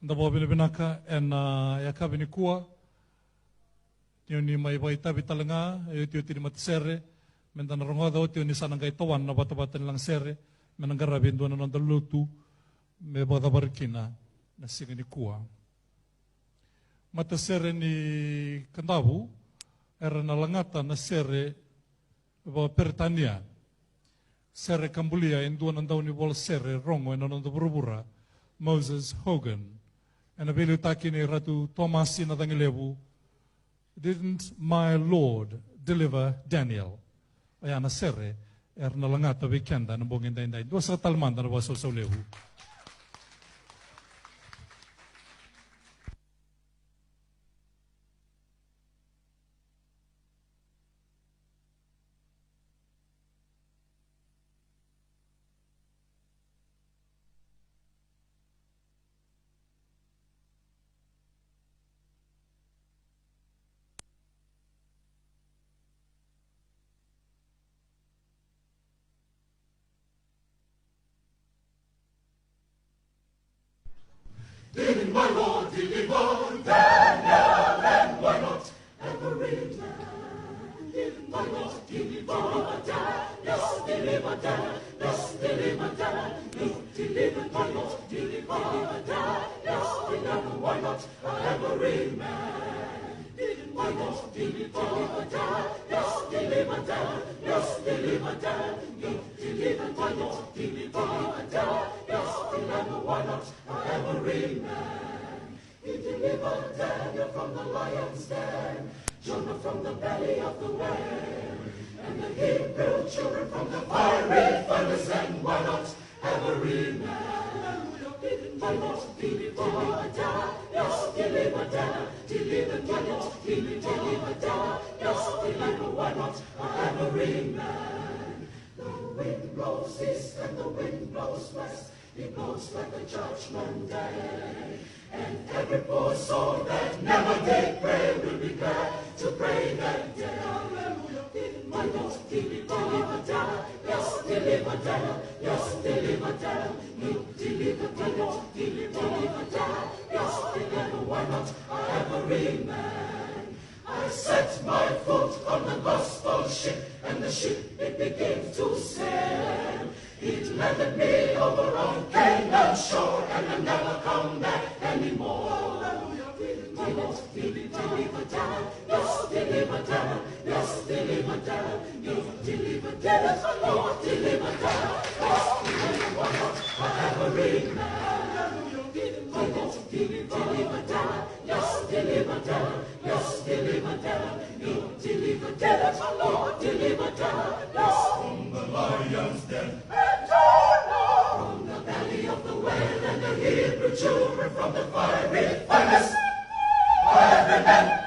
Ndabo binaka en yakabini kua tioni mai vai tabi talanga e tio tiri matsere mendana rongoda o tioni sanangai tawan na batabatan lang sere menangara bindu na nandalutu me bada barkina na sigani kua matasere ni Kadavu era na langata na sere ba Pertania sere Kambulia indua nandau ni bol sere rongo en nanda burubura Moses Hogan and abelu takini Ratu Tomasi Nacagilevu. Didn't my Lord deliver Daniel? Ayana sere na langata weekenda na bongin dainday. Dua sa talmanda na baso sa levu. Didn't my Lord deliver Daniel, and why not every man? Didn't my Lord deliver Daniel, deliver Daniel, deliver Daniel, deliver my Lord deliver Daniel, and why not every man? Didn't my Lord deliver Daniel, deliver Daniel, deliver Daniel, deliver my Lord deliver Daniel, and why not every man? He delivered Daniel from the lion's den, Jonah from the belly of the whale, and the Hebrew children from the fiery furnace, and why not every man? Didn't my Lord deliver Daniel, deliver Daniel, deliver Daniel, deliver Daniel, deliver why not every man? The wind blows east and the wind blows west, it blows like a judgment day. And every poor soul that never did pray will be glad to pray that day. Hallelujah. Didn't my Lord deliver Daniel? Yes, deliver Daniel. Yes, deliver Daniel. You deliver Daniel. Deliver Daniel. Yes, deliver why not every man? I set my foot on the gospel ship, and the ship it began to sail. It landed me over on Canaan shore, and I never come back anymore. Hallelujah. My Lord deliver Daniel. Yes, deliver Daniel. Yes, deliver Daniel. You deliver Daniel. Lord, deliver Daniel. Yes, deliver why not every man? My Lord deliver Daniel. Yes, deliver Daniel. Yes, deliver Daniel. You deliver Daniel. Lord, deliver Daniel. Yes, from the lion's den. From the belly of the whale, and the Hebrew children from the fiery furnace. Every man